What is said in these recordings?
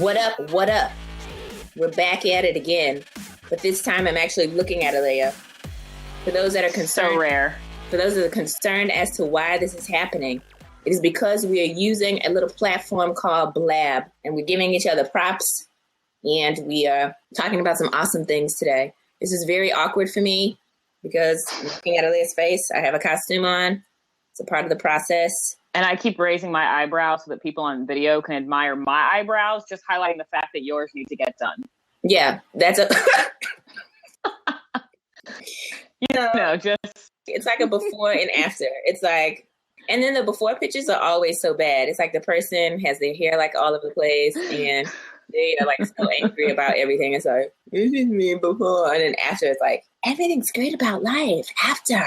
What up? What up? We're back at it again. But this time I'm actually looking at Alea. For those that are concerned, so rare. For those that are concerned as to why this is happening, it is because we are using a little platform called Blab, and we're giving each other props, and we are talking about some awesome things today. This is very awkward for me because looking at Alea's face, I have a costume on. It's a part of the process. And I keep raising my eyebrows so that people on video can admire my eyebrows, just highlighting the fact that yours need to get done. Yeah, that's a... just... It's like a before and after. It's like... And then the before pictures are always so bad. It's like the person has their hair like all over the place and they are like so angry about everything. It's like, this is me before. And then after, it's like, everything's great about life after.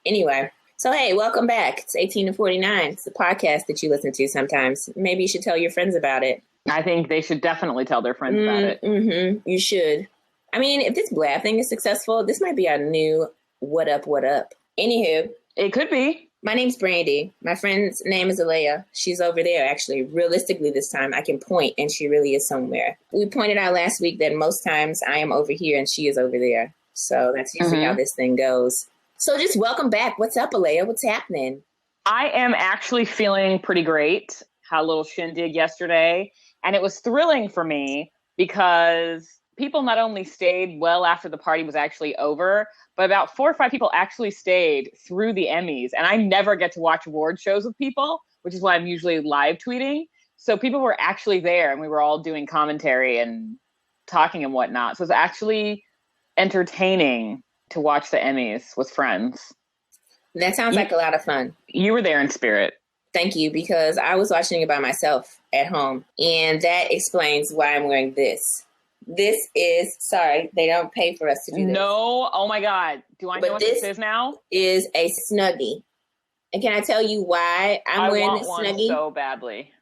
Anyway. So, hey, welcome back. It's 18 to 49. It's a podcast that you listen to sometimes. Maybe you should tell your friends about it. I think they should definitely tell their friends about it. Mm-hmm. You should. I mean, if this Blab thing is successful, this might be our new what up, what up. Anywho. It could be. My name's Brandy. My friend's name is Alea. She's over there, actually. Realistically, this time, I can point, and she really is somewhere. We pointed out last week that most times I am over here, and she is over there. So that's usually how this thing goes. So just welcome back. What's up, Alea? What's happening? I am actually feeling pretty great. Had a little shindig yesterday, and it was thrilling for me because people not only stayed well after the party was actually over, but about 4 or 5 people actually stayed through the Emmys. And I never get to watch award shows with people, which is why I'm usually live tweeting. So people were actually there, and we were all doing commentary and talking and whatnot. So it's actually entertaining to watch the Emmys with friends. That sounds like a lot of fun. You were there in spirit. Thank you, because I was watching it by myself at home. And that explains why I'm wearing this. This is, sorry, they don't pay for us to do this. No, oh my God. Do I know what this is now? Is a Snuggie. And can I tell you why I'm wearing this Snuggie? I want one so badly.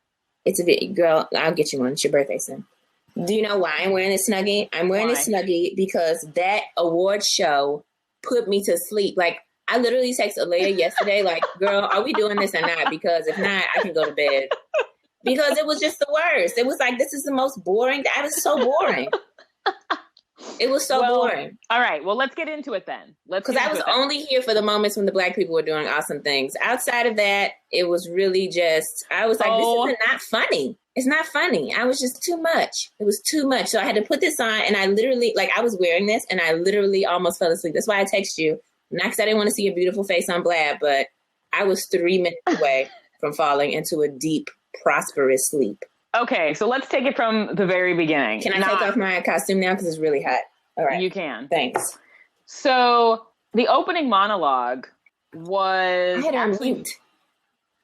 It's a bit, girl, I'll get you one. It's your birthday soon. Do you know why I'm wearing this Snuggie? I'm wearing this Snuggie because that award show put me to sleep. Like, I literally texted Alea yesterday, like, girl, are we doing this or not? Because if not, I can go to bed. Because it was just the worst. It was like, this is the most boring. I was so boring. It was so boring. All right. Well, let's get into it then. Because I was only here for the moments when the Black people were doing awesome things. Outside of that, it was really just, I was like, this is not funny. It's not funny. I was just too much. It was too much. So I had to put this on, and I literally, like, I was wearing this, and I literally almost fell asleep. That's why I text you. Not because I didn't want to see your beautiful face on Blab, but I was 3 minutes away from falling into a deep, prosperous sleep. Okay, so let's take it from the very beginning. Can I take off my costume now? Because it's really hot. All right. You can. Thanks. So the opening monologue was... I had it on mute.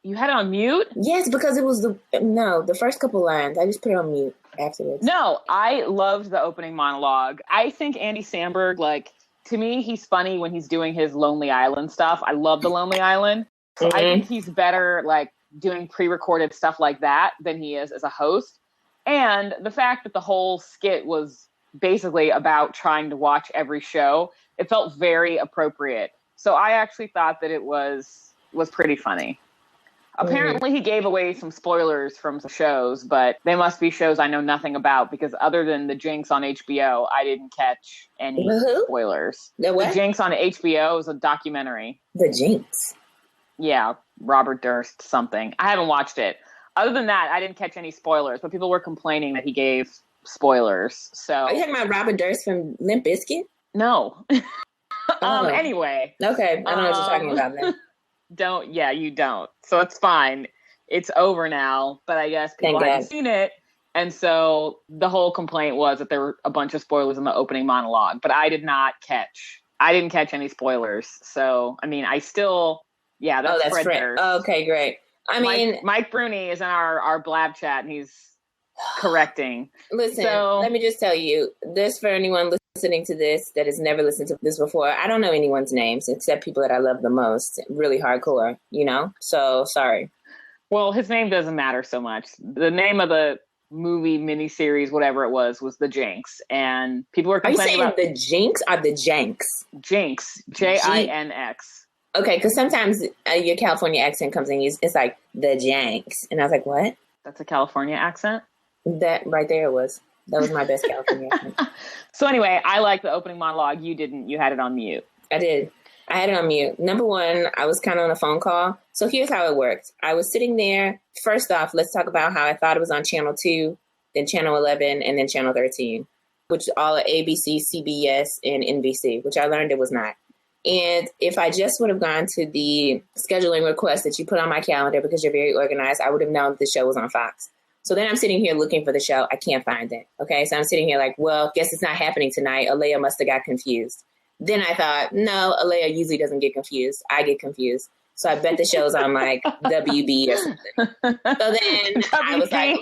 You had it on mute? Yes, because it was the first couple lines. I just put it on mute afterwards. No, I loved the opening monologue. I think Andy Samberg, like, to me, he's funny when he's doing his Lonely Island stuff. I love the Lonely Island. So I think he's better, like, doing pre-recorded stuff like that than he is as a host. And the fact that the whole skit was basically about trying to watch every show, it felt very appropriate. So I actually thought that it was pretty funny. Apparently he gave away some spoilers from some shows, but they must be shows I know nothing about, because other than The Jinx on HBO, I didn't catch any spoilers. The what? The Jinx on HBO is a documentary. The Jinx? Yeah, Robert Durst something. I haven't watched it. Other than that, I didn't catch any spoilers, but people were complaining that he gave spoilers. So are you talking about Robert Durst from Limp Bizkit? No. Anyway. Okay, I don't know what you're talking about then. You don't. So it's fine. It's over now, but I guess people haven't seen it. And so the whole complaint was that there were a bunch of spoilers in the opening monologue, but I didn't catch any spoilers. So, I mean, that's Fred Fred. Durst. Okay, great. I mean, Mike Bruni is in our Blab chat, and he's correcting. Listen, let me just tell you, this for anyone listening to this that has never listened to this before, I don't know anyone's names except people that I love the most, really hardcore, So, sorry. Well, his name doesn't matter so much. The name of the movie, miniseries, whatever it was The Jinx. And people were complaining about... Are you saying The Jinx or The Janks? Jinx. Jinx. Okay, because sometimes your California accent comes in, it's like The Janks. And I was like, what? That's a California accent? That right there that was my best California accent. So anyway, I like the opening monologue. You didn't. You had it on mute. I did. I had it on mute. Number one, I was kind of on a phone call. So here's how it worked. I was sitting there. First off, let's talk about how I thought it was on Channel 2, then Channel 11, and then Channel 13, which all are ABC, CBS, and NBC, which I learned it was not. And if I just would have gone to the scheduling request that you put on my calendar because you're very organized, I would have known that the show was on Fox. So then I'm sitting here looking for the show. I can't find it. Okay, so I'm sitting here like, well, guess it's not happening tonight. Alea must have got confused. Then I thought, no, Alea usually doesn't get confused. I get confused. So I bet the show's on like WB or something. So then I was like,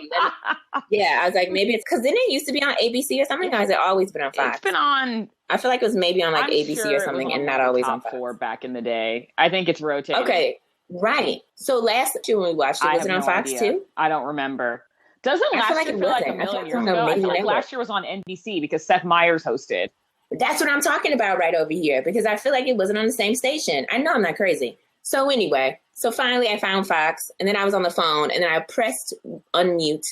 yeah, I was like, maybe it's because didn't it used to be on ABC or something? Or has it always been on Fox? It's been on. I feel like it was maybe on like ABC or something and not always on Fox. 4 back in the day. I think it's rotated. Okay, right. So last year when we watched it, was it on Fox too? I don't remember. Doesn't last year feel like a million years ago? I feel like last year was on NBC because Seth Meyers hosted. That's what I'm talking about right over here because I feel like it wasn't on the same station. I know I'm not crazy. So anyway, so finally I found Fox and then I was on the phone and then I pressed unmute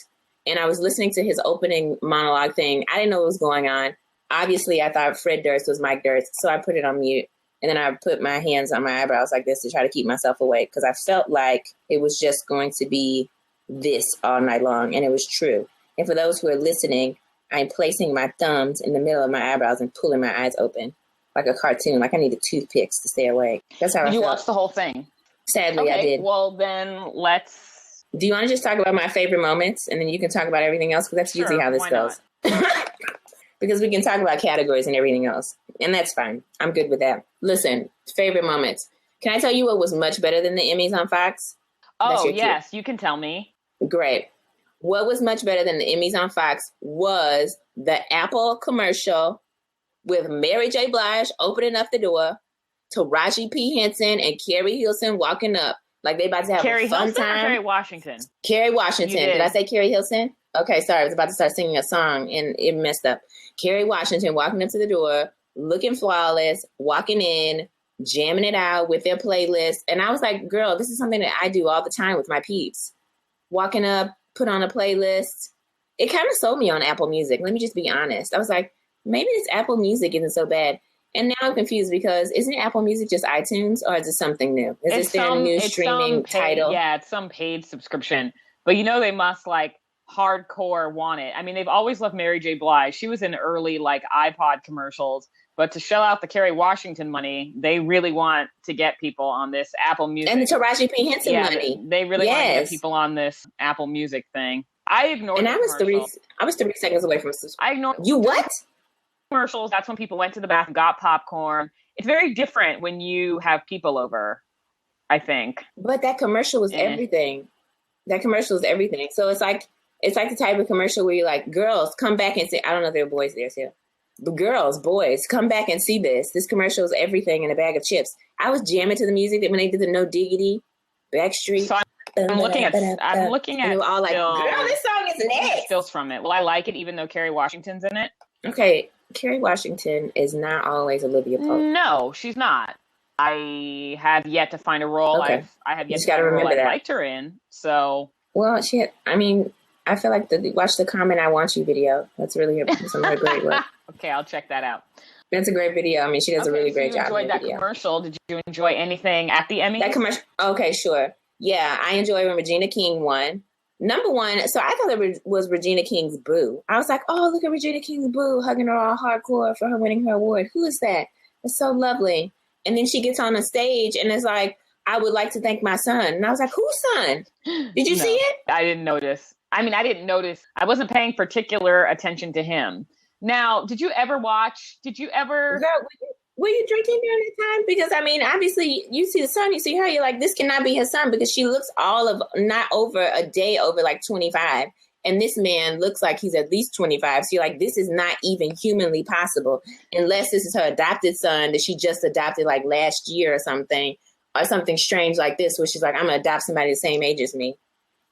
and I was listening to his opening monologue thing. I didn't know what was going on. Obviously, I thought Fred Durst was Mike Durst, so I put it on mute. And then I put my hands on my eyebrows like this to try to keep myself awake because I felt like it was just going to be this all night long. And it was true. And for those who are listening, I'm placing my thumbs in the middle of my eyebrows and pulling my eyes open like a cartoon, like I needed toothpicks to stay awake. That's how I felt. You watched the whole thing? Sadly, I did. Well, then let's... Do you want to just talk about my favorite moments and then you can talk about everything else? Because that's usually how this goes. Because we can talk about categories and everything else. And that's fine. I'm good with that. Listen, favorite moments. Can I tell you what was much better than the Emmys on Fox? Oh, yes. You can tell me. Great. What was much better than the Emmys on Fox was the Apple commercial with Mary J. Blige opening up the door to Raji P. Henson and Carrie Hilson walking up like they about to have a fun time. Or Kerry Washington? Kerry Washington. Did I say Carrie Hilson? Okay, sorry. I was about to start singing a song and it messed up. Kerry Washington walking up to the door, looking flawless, walking in, jamming it out with their playlist. And I was like, girl, this is something that I do all the time with my peeps. Walking up, put on a playlist. It kind of sold me on Apple Music. Let me just be honest. I was like, maybe this Apple Music isn't so bad. And now I'm confused because isn't Apple Music just iTunes or is it something new? Is this their new streaming title? Yeah, it's some paid subscription. But you know they must like hardcore want it. I mean, they've always loved Mary J. Blige. She was in early like iPod commercials. But to shell out the Kerry Washington money, they really want to get people on this Apple Music. And the Taraji P. Henson money. They really want to get people on this Apple Music thing. I ignored and I was 3 seconds away from I ignored you what? Commercials. That's when people went to the bathroom, got popcorn. It's very different when you have people over, I think. But that commercial was everything. That commercial is everything. So it's like the type of commercial where you're like, girls, come back and see. I don't know if there were boys there too. But girls, boys, come back and see this. This commercial is everything in a bag of chips. I was jamming to the music that when they did the No Diggity, Backstreet. So I'm looking at. And they were all like, girl, this song is next. Stills from it. Well, I like it even though Kerry Washington's in it. Okay, Kerry Washington is not always Olivia Pope. No, she's not. I have yet to find a role. Okay. I have yet to find a role I liked her in. So. Well, I feel like watch the Comment I Want You video. That's really some great work. Okay, I'll check that out. That's a great video. I mean, she does a really great job. You enjoyed that commercial. Did you enjoy anything at the Emmys? That commercial. Okay, sure. Yeah, I enjoyed when Regina King won. Number one, so I thought it was Regina King's boo. I was like, oh, look at Regina King's boo, hugging her all hardcore for her winning her award. Who is that? It's so lovely. And then she gets on the stage and it's like, I would like to thank my son. And I was like, whose son? Did you see it? I didn't notice. I notice. I wasn't paying particular attention to him. Now, did you ever? Girl, were you drinking during that time? Because, obviously, you see the son, you see her, you're like, this cannot be his son because she looks not over a day over like 25. And this man looks like he's at least 25. So you're like, this is not even humanly possible unless this is her adopted son that she just adopted like last year or something strange like this where she's like, I'm going to adopt somebody the same age as me.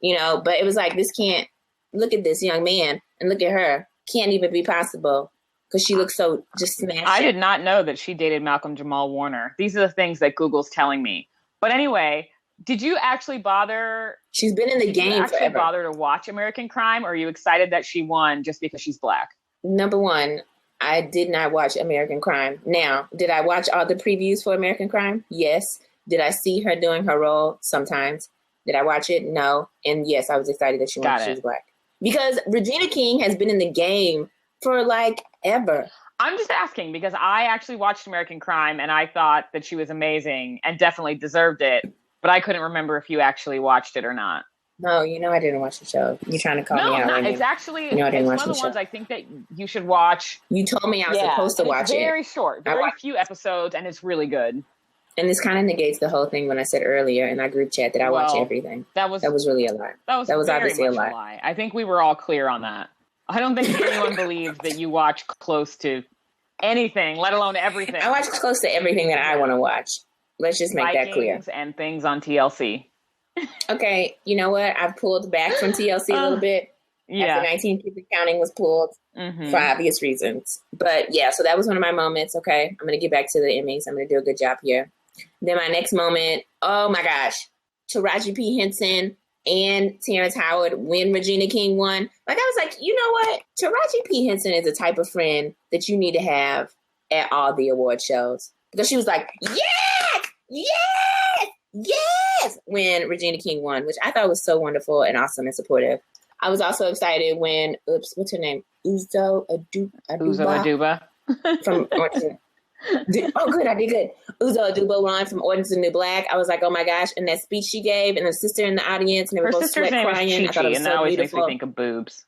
But it was like, this can't, look at this young man and look at her. Can't even be possible because she looks so just smashed. I did not know that she dated Malcolm Jamal Warner. These are the things that Google's telling me. But anyway, Did you actually bother? She's been in the game forever. Bother to watch American Crime, or are you excited that she won just because she's Black? Number one, I did not watch American Crime. Now, did I watch all the previews for American Crime? Yes. Did I see her doing her role? Sometimes. Did I watch it? No. And yes, I was excited that she won. She was Black. Because Regina King has been in the game for like ever. I'm just asking because I actually watched American Crime and I thought that she was amazing and definitely deserved it. But I couldn't remember if you actually watched it or not. No, I didn't watch the show. You're trying to call me out. No, it's actually it's one of the ones I think that you should watch. You told me I was supposed to watch it. It's very short, very few episodes, and it's really good. And this kind of negates the whole thing when I said earlier in our group chat that I watch everything. That was really a lie. That was obviously a lie. I think we were all clear on that. I don't think anyone believed that you watch close to anything, let alone everything. I watch close to everything that I want to watch. Let's just make that clear. And things on TLC. Okay, you know what? I've pulled back from TLC a little bit. Yeah. After 19 Keep It Counting was pulled for obvious reasons. But yeah, so that was one of my moments. Okay, I'm going to get back to the Emmys. I'm going to do a good job here. Then my next moment, oh my gosh, Taraji P. Henson and Terrence Howard when Regina King won. Like, I was like, you know what? Taraji P. Henson is the type of friend that you need to have at all the award shows. Because she was like, yes, yes, yes, when Regina King won, which I thought was so wonderful and awesome and supportive. I was also excited when, what's her name? Uzo Aduba. From oh, good, I did good. Uzo Aduba won from Orange is the New Black. I was like, oh my gosh. And that speech she gave and her sister in the audience and they were both sweat crying. I thought it was so always beautiful. Makes me think of boobs.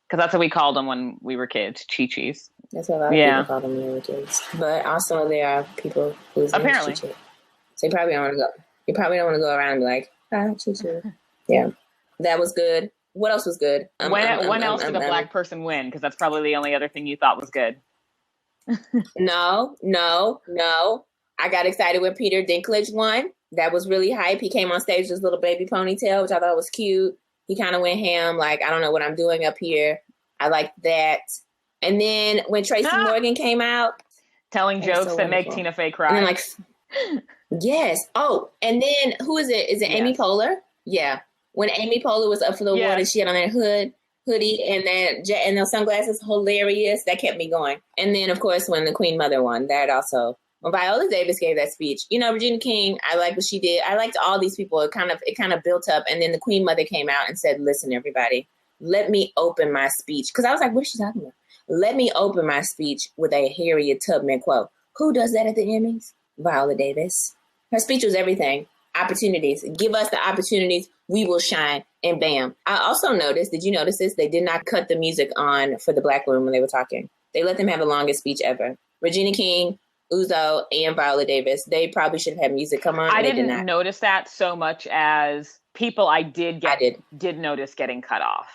Because that's what we called them when we were kids, Chi-Chis. That's what a lot of people call them when they were kids. But also there are people whose names apparently. Chi-Chi. So you probably don't want to go. You probably don't want to go around and be like, Chi-Chi. Yeah. That was good. What else was good? When else did a Black person win? Because that's probably the only other thing you thought was good. No. I got excited when Peter Dinklage won. That was really hype. He came on stage with his little baby ponytail, which I thought was cute. He kind of went ham, like, I don't know what I'm doing up here. I liked that. And then when Tracy Morgan came out. Telling jokes that make Tina Fey cry. And then, like, yes. Oh, and then who is it? Is it Amy Poehler? Yeah. When Amy Poehler was up for the award and she had on that hoodie and those sunglasses, hilarious. That kept me going. And then, of course, when the Queen Mother won, that also. When Viola Davis gave that speech, Regina King, I like what she did. I liked all these people. It kind of built up. And then the Queen Mother came out and said, listen, everybody, let me open my speech. Because I was like, what is she talking about? Let me open my speech with a Harriet Tubman quote. Who does that at the Emmys? Viola Davis. Her speech was everything. Opportunities. Give us the opportunities. We will shine. And bam. I also noticed, did you notice this? They did not cut the music on for the Black room when they were talking. They let them have the longest speech ever. Regina King, Uzo, and Viola Davis. They probably should have had music come on. I didn't notice that so much as people I did notice getting cut off.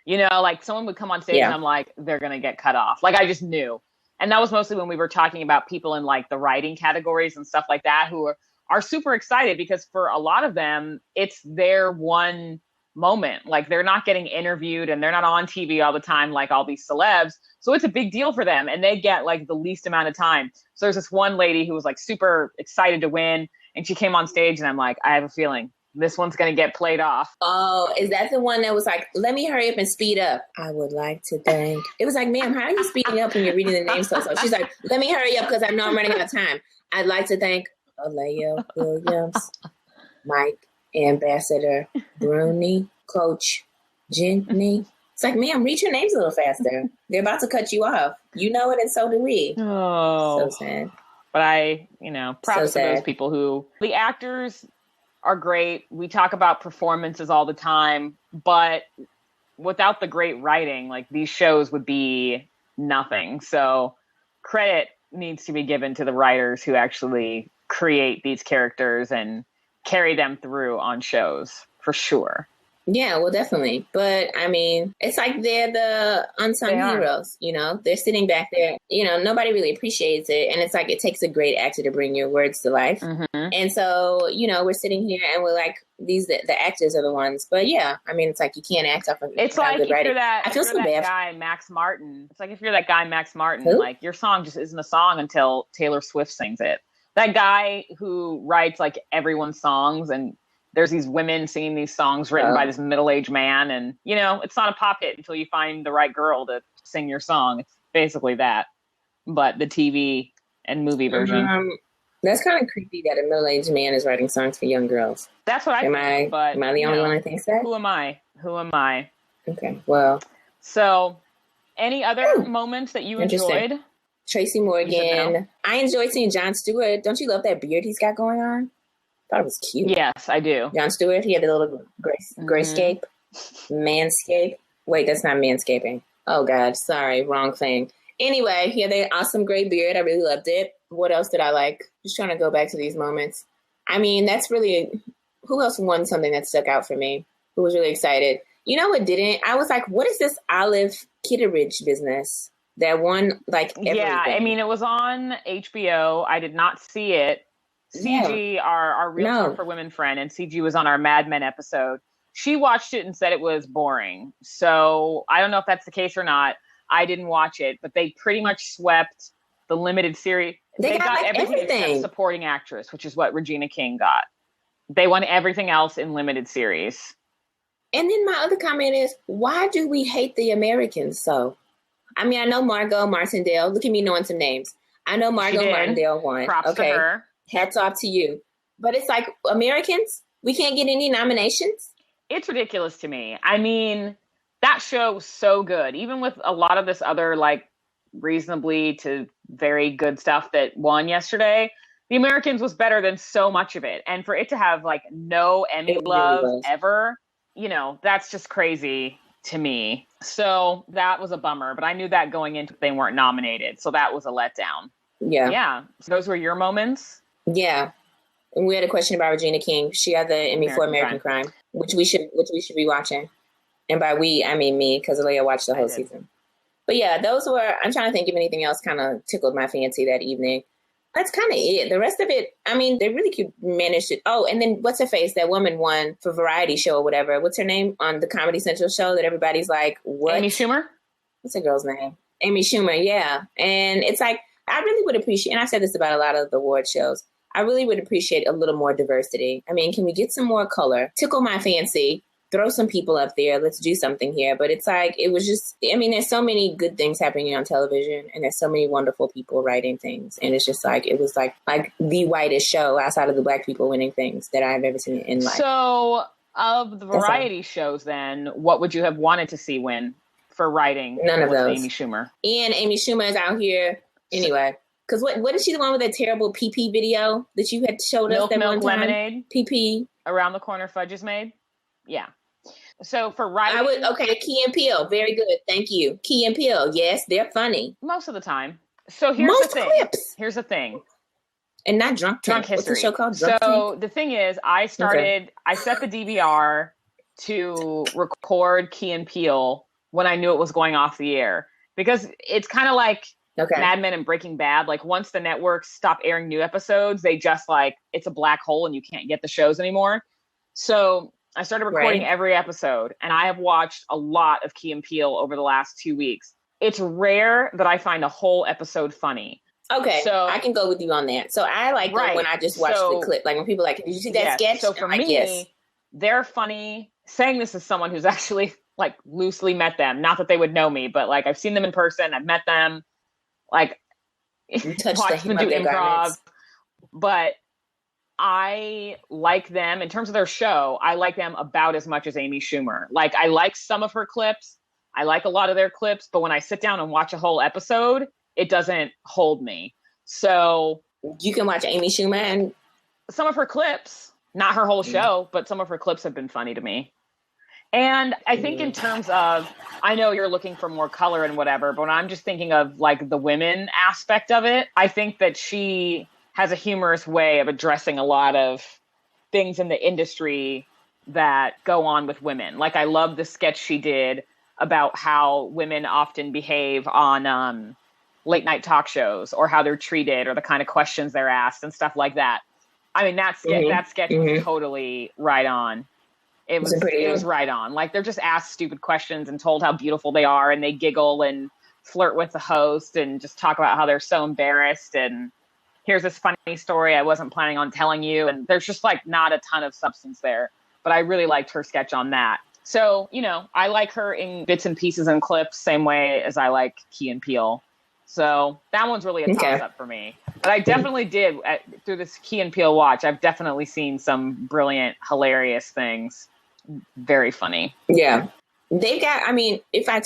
Like someone would come on stage and I'm like, they're going to get cut off. Like I just knew. And that was mostly when we were talking about people in like the writing categories and stuff like that who are super excited because for a lot of them, it's their one moment. Like they're not getting interviewed and they're not on TV all the time like all these celebs. So it's a big deal for them and they get like the least amount of time. So there's this one lady who was like super excited to win and she came on stage and I'm like, I have a feeling this one's going to get played off. Oh, is that the one that was like, let me hurry up and speed up? I would like to thank. It was like, ma'am, how are you speeding up when you're reading the name so slow? She's like, let me hurry up because I know I'm running out of time. I'd like to thank Alea Williams, Mike, Ambassador Bruni, Coach Jenny. It's like, ma'am, read your names a little faster. They're about to cut you off. You know it, and so do we. Oh. So sad. But props to those people who, the actors are great. We talk about performances all the time, but without the great writing, like these shows would be nothing. So credit needs to be given to the writers who actually create these characters and carry them through on shows for sure. Yeah, well, definitely. But I mean, it's like they're the unsung heroes, they're sitting back there, nobody really appreciates it. And it's like, it takes a great actor to bring your words to life. Mm-hmm. And so, we're sitting here and we're like, the actors are the ones. But yeah, I mean, it's like, you can't act off of it's like if you're that guy, Max Martin. It's like, if you're that guy, Max Martin, like your song just isn't a song until Taylor Swift sings it. that guy who writes like everyone's songs, and there's these women singing these songs written by this middle-aged man, and it's not a pop hit until you find the right girl to sing your song. It's basically that, but the TV and movie version. That's kind of creepy that a middle-aged man is writing songs for young girls. That's what I think. But am I the only one that thinks that? Who am I? Okay, well. So, any other moments that you enjoyed? Tracy Morgan. I enjoyed seeing Jon Stewart. Don't you love that beard he's got going on? Thought it was cute. Yes, I do. Jon Stewart, he had a little grayscape. Manscape. Wait, that's not manscaping. Oh, God. Sorry. Wrong thing. Anyway, he had an awesome gray beard. I really loved it. What else did I like? Just trying to go back to these moments. I mean, that's really... Who else won something that stuck out for me? Who was really excited? You know what didn't? I was like, what is this Olive Kitteridge business that won, like, everything? Yeah, I mean, it was on HBO. I did not see it. CG, our Real Talk for Women friend, and CG was on our Mad Men episode. She watched it and said it was boring. So I don't know if that's the case or not. I didn't watch it, but they pretty much swept the limited series. They got like everything except supporting actress, which is what Regina King got. They won everything else in limited series. And then my other comment is, why do we hate the Americans so? I mean, I know Margot Martindale. Look at me knowing some names. I know Margot Martindale won. Props to her. Hats off to you. But it's like, Americans, we can't get any nominations? It's ridiculous to me. I mean, that show was so good. Even with a lot of this other, like, reasonably to very good stuff that won yesterday, The Americans was better than so much of it. And for it to have, like, no Emmy love ever, that's just crazy to me. So that was a bummer. But I knew that going into it, they weren't nominated. So that was a letdown. Yeah. Yeah. So those were your moments? Yeah. And we had a question about Regina King. She had the Emmy for American Crime, which we should be watching. And by we, I mean me, because Leah watched the whole season. But yeah, those were, I'm trying to think if anything else kind of tickled my fancy that evening. That's kind of it. The rest of it, I mean, they really could manage it. Oh, and then what's her face? That woman won for Variety Show or whatever. What's her name on the Comedy Central show that everybody's like, what? Amy Schumer? What's the girl's name? Amy Schumer, yeah. And it's like, I really would appreciate, and I've said this about a lot of the award shows, I really would appreciate a little more diversity. I mean, can we get some more color? Tickle my fancy. Throw some people up there. Let's do something here. But it's like, it was just, I mean, there's so many good things happening on television and there's so many wonderful people writing things. And it's just like, it was like the whitest show outside of the Black people winning things that I've ever seen in life. So of the variety shows then, what would you have wanted to see win for writing? None of those. Amy Schumer. And Amy Schumer is out here anyway. Because what is she the one with that terrible PP video that you had showed us that one time? Lemonade. PP. Around the Corner Fudge is Made. Yeah. So for writing... Key and Peele. Very good. Thank you. Key and Peele. Yes, they're funny. Most of the time. So here's the thing. Clips. Here's the thing. And not Drunk History. What's the show called? Drunk Tank? The thing is, I set the DVR to record Key and Peele when I knew it was going off the air. Because it's kind of like Mad Men and Breaking Bad. Like once the networks stop airing new episodes, they just it's a black hole and you can't get the shows anymore. So I started recording every episode, and I have watched a lot of Key and Peele over the last 2 weeks. It's rare that I find a whole episode funny. Okay, so I can go with you on that. So I like when I just watch the clip. Like when people are like, did you see that sketch? So for me, they're funny. Saying this as someone who's actually loosely met them. Not that they would know me, but I've seen them in person. I've met them. You touched watched them do improv. But I like them in terms of their show. I like them about as much as Amy Schumer. I like some of her clips. I like a lot of their clips, but when I sit down and watch a whole episode, it doesn't hold me. So you can watch Amy Schumer and some of her clips, not her whole show, but some of her clips have been funny to me. And I think in terms of, I know you're looking for more color and whatever, but when I'm just thinking of the women aspect of it, I think that she has a humorous way of addressing a lot of things in the industry that go on with women. I love the sketch she did about how women often behave on late night talk shows or how they're treated or the kind of questions they're asked and stuff like that. I mean, that sketch was totally right on. It was right on. They're just asked stupid questions and told how beautiful they are, and they giggle and flirt with the host and just talk about how they're so embarrassed, and here's this funny story I wasn't planning on telling you. And there's just like not a ton of substance there. But I really liked her sketch on that. So, you know, I like her in bits and pieces and clips, same way as I like Key and Peele. So that one's really a toss-up for me. But I definitely did, through this Key and Peele watch, I've definitely seen some brilliant, hilarious things. Very funny. Yeah. They've got, I mean, if I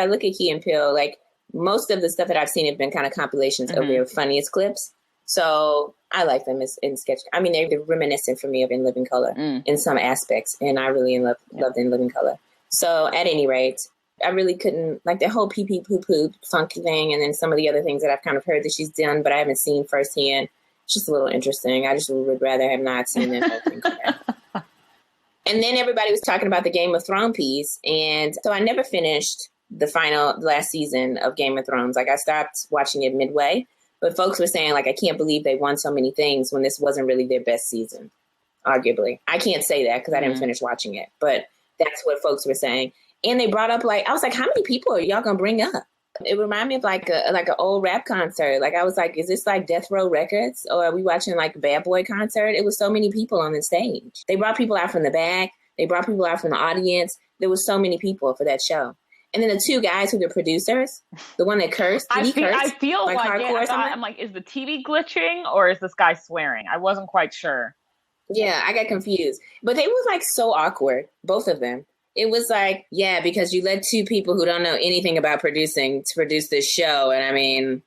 look at Key and Peele, like most of the stuff that I've seen have been kind of compilations of their funniest clips. So I like them as in sketch. I mean, they're reminiscent for me of In Living Color in some aspects. And I really loved In Living Color. So at any rate, I really couldn't, like the whole pee-pee poo-poo funky thing, and then some of the other things that I've kind of heard that she's done, but I haven't seen firsthand. It's just a little interesting. I just would rather have not seen that whole thing. And then everybody was talking about the Game of Thrones piece, and so I never finished the last season of Game of Thrones. Like I stopped watching it midway, but folks were saying, like, I can't believe they won so many things when this wasn't really their best season, arguably. I can't say that because I didn't finish watching it, but that's what folks were saying. And they brought up, like, I was like, how many people are y'all going to bring up? It reminded me of like an old rap concert. Like I was like, is this like Death Row Records, or are we watching like a Bad Boy concert? It was so many people on the stage. They brought people out from the back. They brought people out from the audience. There was so many people for that show. And then the two guys who were producers, the one that cursed, I feel like I'm like, is the TV glitching or is this guy swearing? I wasn't quite sure. Yeah, I got confused. But they was like so awkward, both of them. It was like, yeah, because you let two people who don't know anything about producing to produce this show. And I mean,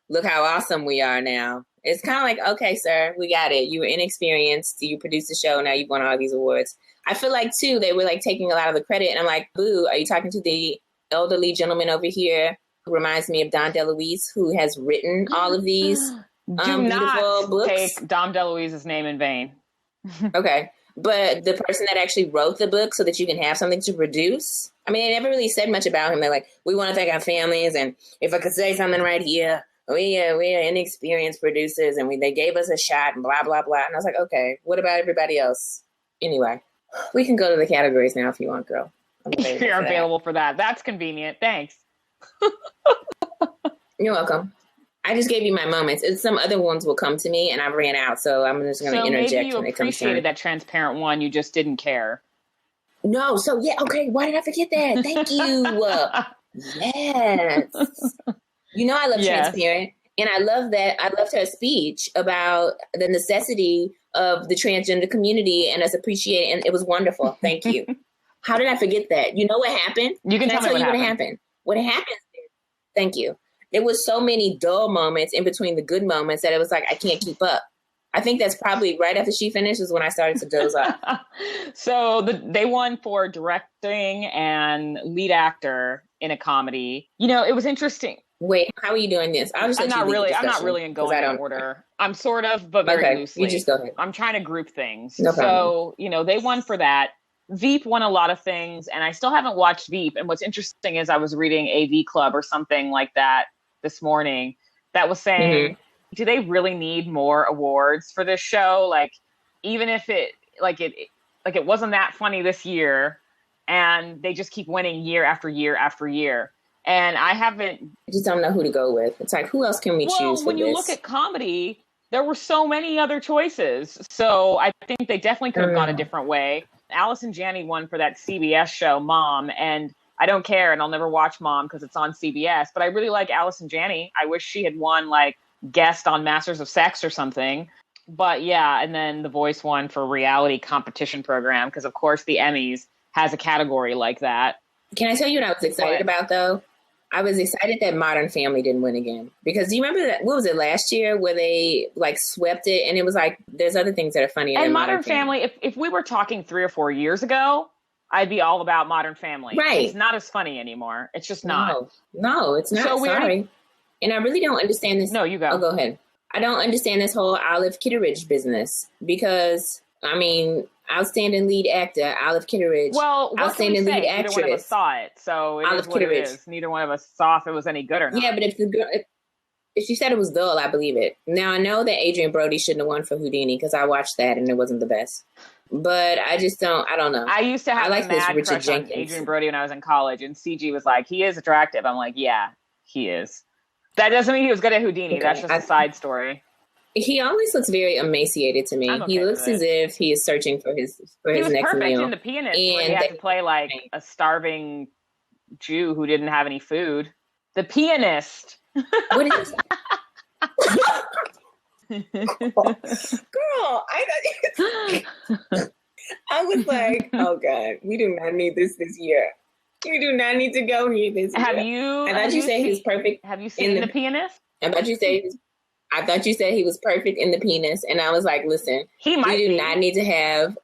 look how awesome we are now. It's kind of like, okay, sir, we got it. You were inexperienced. You produced the show. Now you've won all these awards. I feel like, too, they were like taking a lot of the credit. And I'm like, boo, are you talking to the elderly gentleman over here who reminds me of Dom DeLuise, who has written all of these beautiful books? Take Dom DeLuise's name in vain. Okay. But the person that actually wrote the book so that you can have something to produce. I mean, they never really said much about him. They're like, we want to thank our families. And if I could say something right here, we are inexperienced producers and they gave us a shot and blah, blah, blah. And I was like, okay, what about everybody else? Anyway, we can go to the categories now if you want, girl. You're available for that. That's convenient. Thanks. You're welcome. I just gave you my moments. And some other ones will come to me, and I ran out, so I'm just going to interject when it comes to. So maybe you appreciated that transparent one. You just didn't care. No. So yeah. Okay. Why did I forget that? Thank you. Yes. You know I love transparent, and I love that. I loved her speech about the necessity of the transgender community and us appreciating. And it was wonderful. Thank you. How did I forget that? You know what happened? You can tell me what happened. What happened? Thank you. There was so many dull moments in between the good moments that it was like, I can't keep up. I think that's probably right after she finished is when I started to doze off. So they won for directing and lead actor in a comedy. You know, it was interesting. Wait, how are you doing this? I'm not really in going in order. I'm sort of, but very loosely. You just go ahead. I'm trying to group things. No problem. So, you know, they won for that. Veep won a lot of things, and I still haven't watched Veep. And what's interesting is I was reading AV Club or something like that this morning that was saying, do they really need more awards for this show? Like, even if it wasn't that funny this year, and they just keep winning year after year after year. And I just don't know who to go with. It's like, who else can we choose for this? When you look at comedy, there were so many other choices. So I think they definitely could have gone a different way. Allison Janney won for that CBS show, Mom, and I don't care, and I'll never watch Mom because it's on CBS, but I really like Allison Janney. I wish she had won, like, guest on Masters of Sex or something. But, yeah, and then The Voice won for reality competition program because, of course, the Emmys has a category like that. Can I tell you what I was excited about, though? I was excited that Modern Family didn't win again. Because do you remember that? What was it, last year where they, like, swept it? And it was like, there's other things that are funnier than Modern Family. If we were talking 3 or 4 years ago, I'd be all about Modern Family. Right. It's not as funny anymore. It's just not. No, it's not. So sorry. And I really don't understand this. No, you go. Oh, go ahead. I don't understand this whole Olive Kitteridge business because, I mean, outstanding lead actor, Olive Kitteridge. Well, outstanding lead actress. Neither one of us saw it, so it is what it is. Neither one of us saw if it was any good or not. Yeah, but if she said it was dull, I believe it. Now, I know that Adrian Brody shouldn't have won for Houdini because I watched that and it wasn't the best. But I don't know. I used to have like a mad crush on Adrian Brody when I was in college, and CG was like, he is attractive. I'm like, yeah, he is. That doesn't mean he was good at Houdini. Okay. That's just a side story. He always looks very emaciated to me. Okay, he looks as if he is searching for his next meal. He was perfect in The Pianist, where he had to play like a starving Jew who didn't have any food. The Pianist. What is Girl, I was like, oh God, we do not need this year. We do not need to go here this year. I thought you said he was perfect. Have you seen The Pianist? I thought you said he was perfect in The Pianist, and I was like, listen, we do not need to have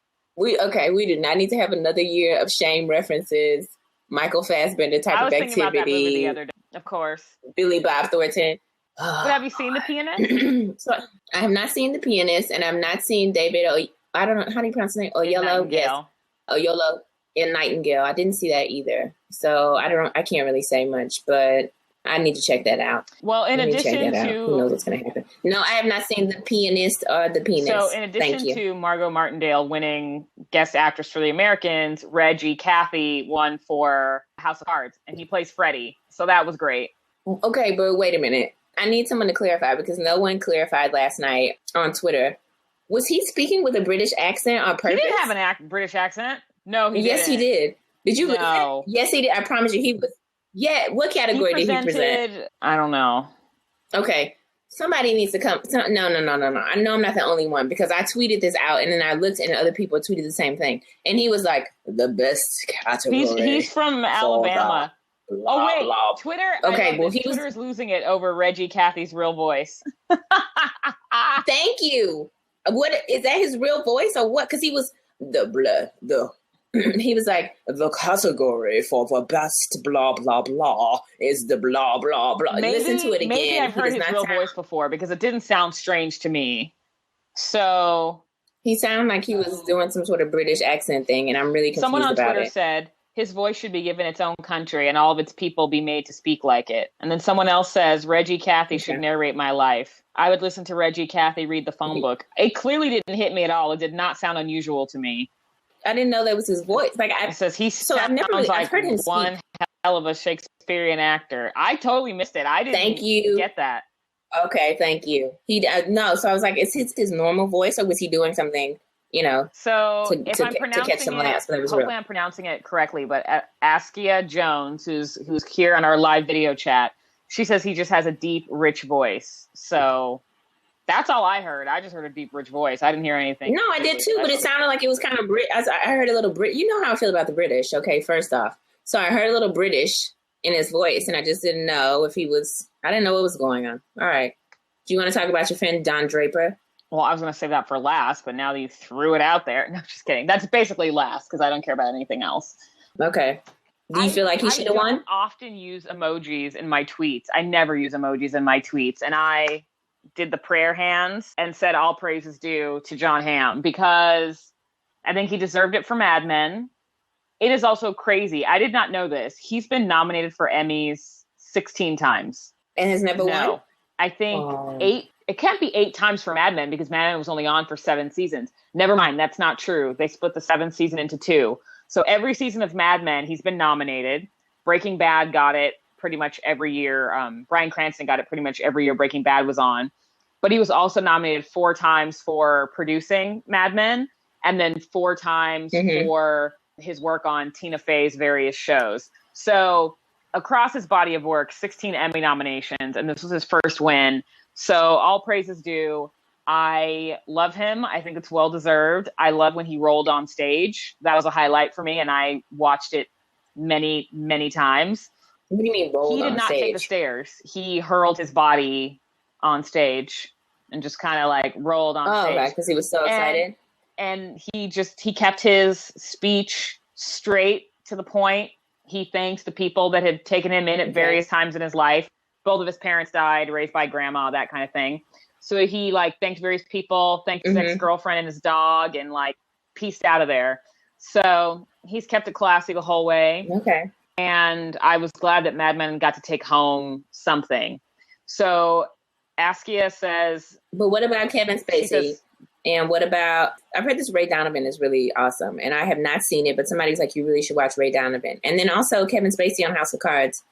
another year of shame references, Michael Fassbender type of activity. I was thinking about that movie the other day, of course. Billy Bob Thornton. But have you seen The Pianist? So I have not seen The Pianist, and I've not seen David. I don't know how do you pronounce his name. Oyelowo. Yes. Oyelowo and Nightingale. I didn't see that either, so I can't really say much, but I need to check that out. Well, in addition to who knows what's going to happen. No, I have not seen The Pianist or The Penis. So in addition to Margot Martindale winning Guest Actress for The Americans, Reggie Cathy won for House of Cards, and he plays Freddie. So that was great. Okay, but wait a minute. I need someone to clarify because no one clarified last night on Twitter. Was he speaking with a British accent on purpose? He didn't have a British accent. No, he didn't. Yes, he did. Did you? No. Yes, he did. I promise you, he was. Yeah, what category did he present? I don't know. Okay, somebody needs to come. No. I know I'm not the only one because I tweeted this out and then I looked and other people tweeted the same thing. And he was like, the best category. He's from Alabama. Blah, wait, blah. Twitter. Okay, well, Twitter is losing it over Reggie Cathy's real voice. Thank you. What is that? His real voice or what? Because he was he was like, the category for the best blah, blah, blah is the blah, blah, blah. Listen to it again. Maybe I've heard his real voice before because it didn't sound strange to me. So. He sounded like he was doing some sort of British accent thing, and I'm really confused about it. Someone on Twitter said, his voice should be given its own country and all of its people be made to speak like it. And then someone else says, Reggie Cathy should narrate my life. I would listen to Reggie Cathy read the phone book. It clearly didn't hit me at all. It did not sound unusual to me. I didn't know that was his voice. It says I've heard him one hell of a Shakespearean actor. I totally missed it. I didn't get that. Okay, thank you. No, so I was like, is his normal voice or was he doing something, So to catch some laughs? But it was hopefully I'm pronouncing it correctly, but Askia Jones, who's here on our live video chat, she says he just has a deep, rich voice. So that's all I heard. I just heard a deep, rich voice. I didn't hear anything. No, I did too, but it sounded like it was kind of I heard a little Brit. You know how I feel about the British, okay, first off. So I heard a little British in his voice, and I just didn't know if he was, I didn't know what was going on. All right. Do you want to talk about your friend Don Draper? Well, I was going to save that for last, but now that you threw it out there. No, just kidding. That's basically last because I don't care about anything else. Okay. Do you feel like he should have won? I often use emojis in my tweets. I never use emojis in my tweets, and I did the prayer hands and said all praise is due to John Hamm because I think he deserved it for Mad Men. It is also crazy. I did not know this. He's been nominated for Emmys 16 times. And has never won? I think 8. It can't be 8 times for Mad Men because Mad Men was only on for 7 seasons. Never mind. That's not true. They split the 7th season into 2. So every season of Mad Men, he's been nominated. Breaking Bad got it pretty much every year. Bryan Cranston got it pretty much every year Breaking Bad was on. But he was also nominated 4 times for producing Mad Men and then 4 times for his work on Tina Fey's various shows. So across his body of work, 16 Emmy nominations, and this was his first win. So all praise is due. I love him. I think it's well-deserved. I love when he rolled on stage. That was a highlight for me, and I watched it many, many times. What do you mean rolled on stage? He did not take the stairs. He hurled his body on stage and just kind of like rolled on stage. Oh, right, because he was so excited. And he kept his speech straight to the point. He thanked the people that had taken him in at various times in his life. Both of his parents died, raised by grandma, that kind of thing. So he thanked various people, thanked his ex-girlfriend and his dog, and pieced out of there. So he's kept it classy the whole way. Okay. And I was glad that Mad Men got to take home something. So Askia says... But what about Kevin Spacey? And what about... I've heard this Ray Donovan is really awesome. And I have not seen it, but somebody's like, you really should watch Ray Donovan. And then also Kevin Spacey on House of Cards.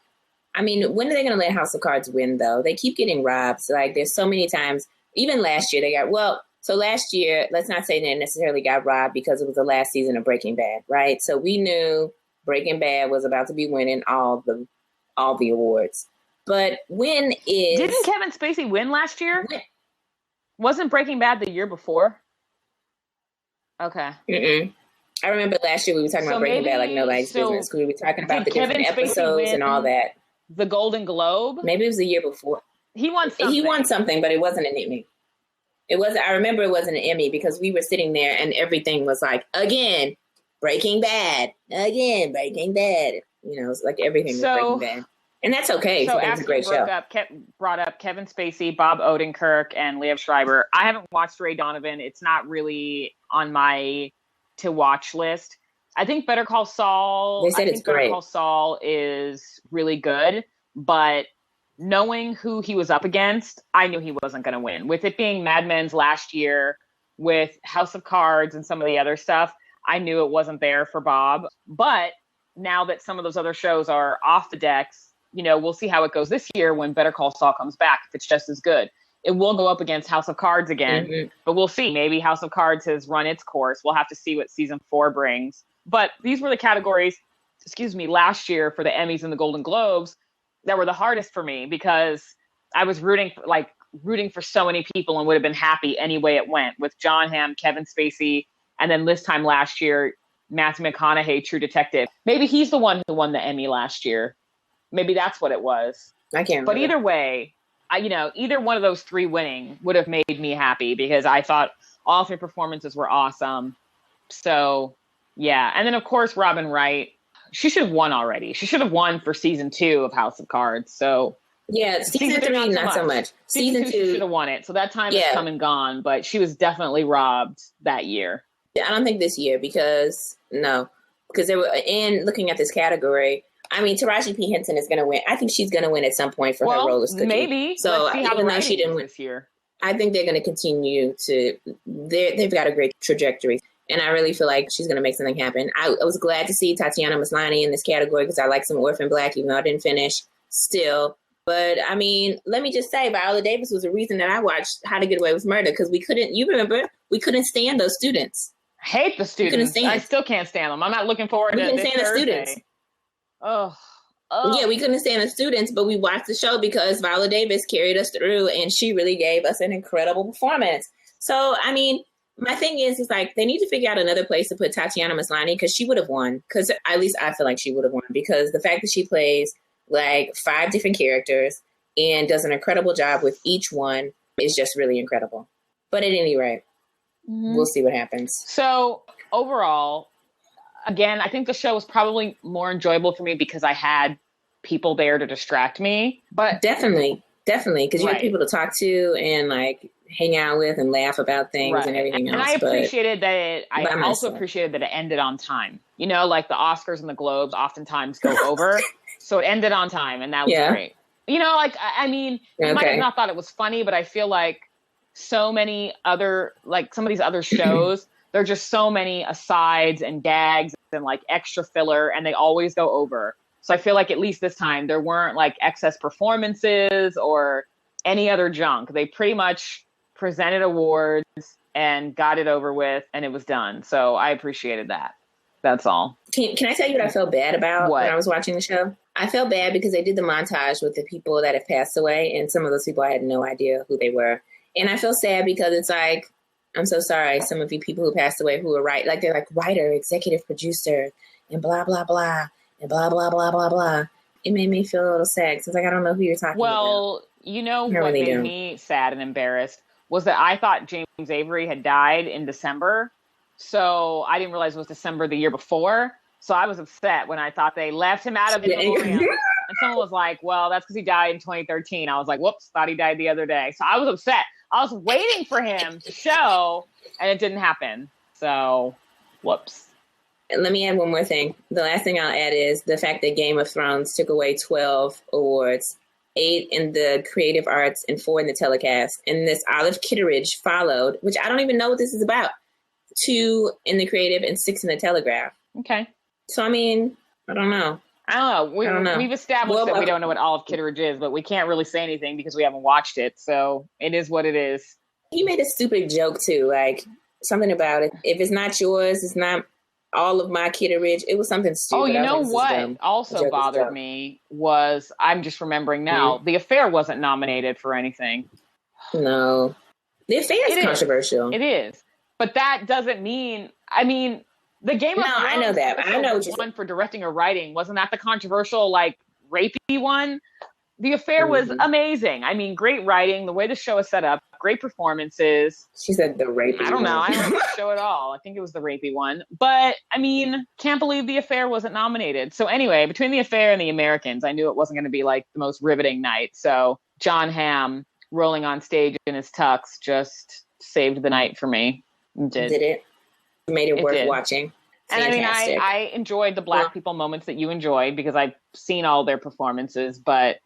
I mean, when are they going to let House of Cards win, though? They keep getting robbed. So, there's so many times even last year they got, so last year, let's not say they necessarily got robbed because it was the last season of Breaking Bad, right? So we knew Breaking Bad was about to be winning all the awards. But didn't Kevin Spacey win last year? Wasn't Breaking Bad the year before? Okay. Mm-mm. I remember last year we were talking about Breaking Bad like nobody's business because we were talking about the different episodes and all that. The Golden Globe? Maybe it was the year before. He won something. He won something, but it wasn't an Emmy. I remember it wasn't an Emmy because we were sitting there and everything was like, again, Breaking Bad. Again, Breaking Bad. You know, it's like everything was Breaking Bad. And that's okay. So it's a great show. Brought up Kevin Spacey, Bob Odenkirk, and Liev Schreiber. I haven't watched Ray Donovan. It's not really on my to watch list. I think Better Call Saul. They said it's great. Better Call Saul is really good, but knowing who he was up against, I knew he wasn't going to win. With it being Mad Men's last year, with House of Cards and some of the other stuff, I knew it wasn't there for Bob. But now that some of those other shows are off the decks, you know, we'll see how it goes this year when Better Call Saul comes back, if it's just as good. It will go up against House of Cards again, but we'll see. Maybe House of Cards has run its course. We'll have to see what season 4 brings. But these were the categories, last year for the Emmys and the Golden Globes that were the hardest for me because I was rooting for so many people and would have been happy any way it went with Jon Hamm, Kevin Spacey, and then this time last year, Matthew McConaughey, True Detective. Maybe he's the one who won the Emmy last year. Maybe that's what it was. I can't remember. But either way, either one of those 3 winning would have made me happy because I thought all 3 performances were awesome. So, yeah. And then, of course, Robin Wright. She should have won already. She should have won for season 2 of House of Cards. So, yeah, season 3, not so much. Season 2 should have won it. So that time has come and gone. But she was definitely robbed that year. I don't think this year because they were in looking at this category. I mean, Taraji P. Henson is going to win. I think she's going to win at some point for her role as Cookie. Maybe. So even though she didn't win this year, I think they're going to continue to. They've got a great trajectory, and I really feel like she's going to make something happen. I was glad to see Tatiana Maslany in this category because I like some Orphan Black, even though I didn't finish still. But I mean, let me just say, Viola Davis was the reason that I watched How to Get Away with Murder because we couldn't. You remember we couldn't stand those students. I hate the students. I still can't stand them. I'm not looking forward to this Thursday. The students. Oh. Yeah, we couldn't stand the students, but we watched the show because Viola Davis carried us through and she really gave us an incredible performance. So, I mean, my thing is like they need to figure out another place to put Tatiana Maslany because she would have won. Because at least I feel like she would have won because the fact that she plays like 5 different characters and does an incredible job with each one is just really incredible. But at any rate, we'll see what happens. So overall, again, I think the show was probably more enjoyable for me because I had people there to distract me. But definitely, because you had people to talk to and like hang out with and laugh about things and everything else. And I appreciated that. I also appreciated that it ended on time. You know, like the Oscars and the Globes oftentimes go over, so it ended on time, and that was great. You know, like I mean, you might have not thought it was funny, but I feel like so many other, like some of these other shows. There are just so many asides and gags and like extra filler, and they always go over. So I feel like at least this time there weren't like excess performances or any other junk. They pretty much presented awards and got it over with, and it was done. So I appreciated that. That's all. Can I tell you what I felt bad about when I was watching the show? I felt bad because they did the montage with the people that have passed away, and some of those people I had no idea who they were. And I feel sad because it's like, I'm so sorry, some of you people who passed away who were like they're like writer, executive producer, and blah, blah, blah, and blah, blah, blah, blah, blah. It made me feel a little sad because like, I don't know who you're talking about. Well, you know what made me sad and embarrassed was that I thought James Avery had died in December. So I didn't realize it was December the year before. So I was upset when I thought they left him out of the memoriam. And someone was like, well, that's because he died in 2013. I was like, whoops, thought he died the other day. So I was upset. I was waiting for him to show, and it didn't happen. So, whoops. Let me add one more thing. The last thing I'll add is the fact that Game of Thrones took away 12 awards, 8 in the creative arts and 4 in the telecast. And this Olive Kitteridge followed, which I don't even know what this is about, 2 in the creative and 6 in the telegraph. Okay. So, I mean, I don't know. We've established that we don't know what Olive Kitteridge is, but we can't really say anything because we haven't watched it. So it is what it is. He made a stupid joke too, like something about it. If it's not yours, it's not all of my kitteridge. It was something stupid. Oh, you know what also bothered me was, I'm just remembering now, The Affair wasn't nominated for anything. No. The Affair is controversial. It is. But that doesn't mean, the Game of Thrones. I know that. I know one for directing or writing. Wasn't that the controversial, like, rapey one? The Affair was amazing. I mean, great writing, the way the show is set up, great performances. She said the rapey one. I don't know. I don't like the show at all. I think it was the rapey one. But, can't believe The Affair wasn't nominated. So anyway, between The Affair and The Americans, I knew it wasn't going to be like the most riveting night. So John Hamm rolling on stage in his tux just saved the night for me. Did it? Made it worth watching. Fantastic. And I enjoyed the Black people moments that you enjoyed because I've seen all their performances, but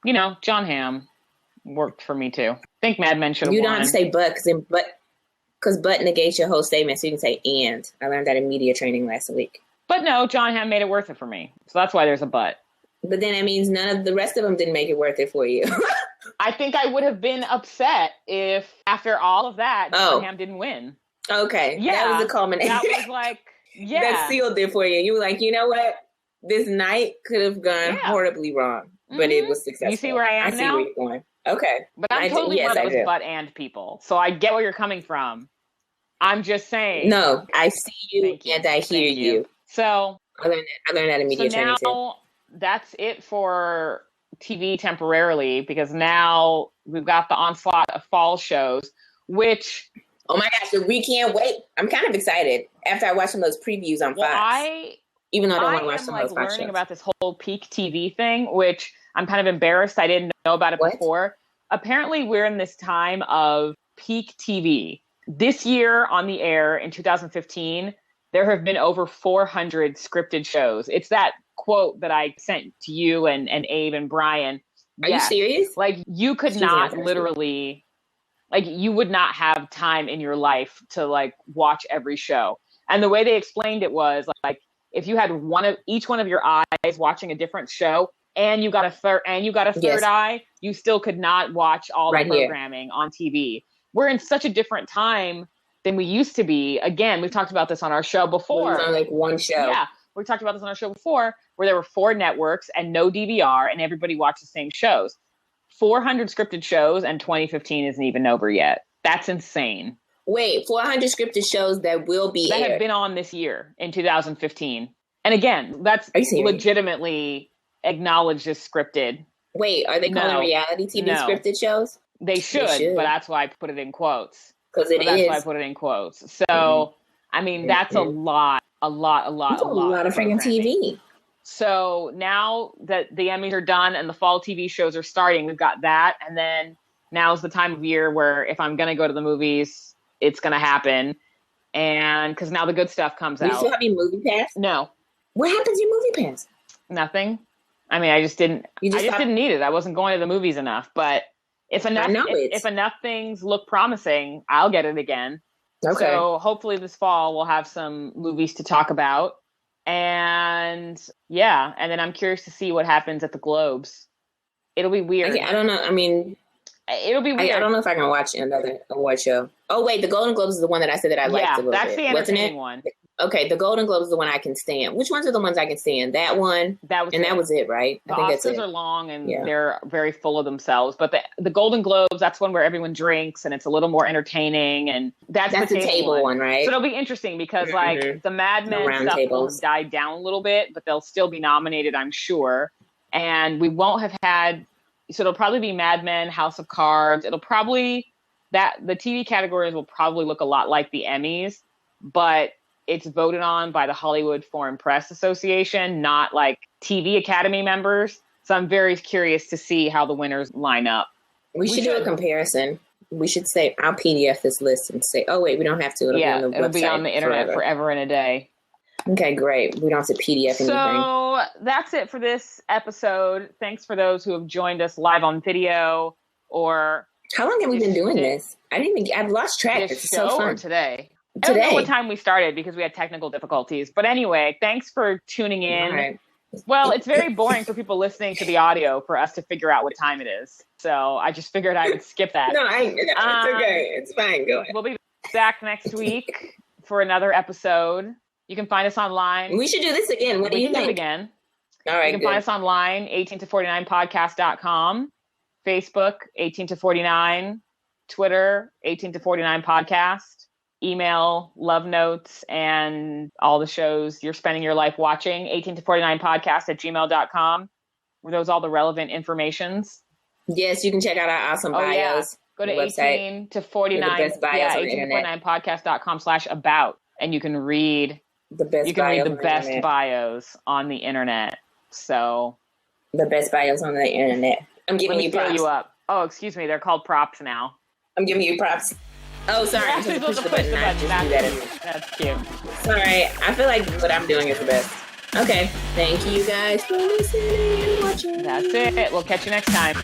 John Hamm worked for me too. I think Mad Men should have won. You don't have to say because but negates your whole statement, so you can say and. I learned that in media training last week. But no, John Hamm made it worth it for me. So that's why there's a but. But then that means none of the rest of them didn't make it worth it for you. I think I would have been upset if after all of that, John Hamm didn't win. Okay. Yeah. That was the culmination. That was like, yeah. That sealed it for you. You were like, you know what? This night could have gone horribly wrong, but it was successful. You see where I am now? I see where you're going. Okay. But I'm totally one of those but and people. So I get where you're coming from. I'm just saying. No, I see you and I hear you. So I learned that in media training too. That's it for TV temporarily, because now we've got the onslaught of fall shows, which... Oh my gosh, we can't wait. I'm kind of excited after I watched some of those previews on Fox. Even though I don't want to watch some of those Fox shows. Learning about this whole peak TV thing, which I'm kind of embarrassed I didn't know about it before. Apparently, we're in this time of peak TV. This year on the air in 2015, there have been over 400 scripted shows. It's that quote that I sent to you and Abe and Brian. Are you serious? Like, you could not literally... Like, you would not have time in your life to, like, watch every show. And the way they explained it was, like, if you had each one of your eyes watching a different show, and you got a third eye, you still could not watch all the programming on TV. We're in such a different time than we used to be. Again, we've talked about this on our show before. It was on, like, one show. Yeah, we talked about this on our show before, where there were 4 networks and no DVR, and everybody watched the same shows. 400 scripted shows, and 2015 isn't even over yet. That's insane. Wait, 400 scripted shows that will be aired. Have been on this year in 2015. And again, that's legitimately acknowledged as scripted. Wait, are they calling reality TV scripted shows? They should, but that's why I put it in quotes. Because that's why I put it in quotes. So, that's a lot of freaking TV. So now that the Emmys are done and the fall TV shows are starting, we've got that. And then now's the time of year where if I'm going to go to the movies, it's going to happen. And because now the good stuff comes out. You still have your movie pass? No. What happened to your movie pass? Nothing. I just didn't. Didn't need it. I wasn't going to the movies enough. But if enough things look promising, I'll get it again. Okay. So hopefully this fall we'll have some movies to talk about. And and then I'm curious to see what happens at the Globes. It'll be weird. I don't know. It'll be weird. I don't know if I can watch another award show. Oh wait, the Golden Globes is the one that I said that I liked a little bit. That's the entertaining one. Okay, the Golden Globes is the one I can stand. Which ones are the ones I can stand? That one. That was it, right? The Oscars are long and they're very full of themselves. But the Golden Globes, that's one where everyone drinks and it's a little more entertaining. And that's the table one, right? So it'll be interesting because like the Mad Men stuff will die down a little bit, but they'll still be nominated, I'm sure. And we won't have had. So it'll probably be Mad Men, House of Cards. It'll probably the TV categories will probably look a lot like the Emmys, but it's voted on by the Hollywood Foreign Press Association, not like TV Academy members. So I'm very curious to see how the winners line up. We should do a comparison. We should say, I'll PDF this list and say, oh, wait, we don't have to. It'll be on the internet forever and a day. Okay, great. We don't have to PDF anything. So that's it for this episode. Thanks for those who have joined us live on video or... How long have we been doing this? I've lost track. It's so fun. Or today? I don't know what time we started because we had technical difficulties. But anyway, thanks for tuning in. All right. Well, it's very boring for people listening to the audio for us to figure out what time it is. So I just figured I would skip that. No, it's okay. It's fine. Go ahead. We'll be back next week for another episode. You can find us online. We should do this again. What do you think? We can do it again. All right, you can find us online, 18to49podcast.com, Facebook, 18to49, Twitter, 18to49podcast, email, love notes, and all the shows you're spending your life watching, 18to49podcast@gmail.com. Were those all the relevant informations? Yes, you can check out our awesome bios. Yeah. Go to 18to49, 18to49podcast.com/about, and you can read the best bios on the internet. So the best bios on the internet. I'm giving you props. You up. Oh, excuse me. They're called props now. I'm giving you props. Oh, sorry. I'm supposed to push the button. That's cute. Sorry. I feel like what I'm doing is the best. Okay. Thank you guys for listening and watching. That's it. We'll catch you next time.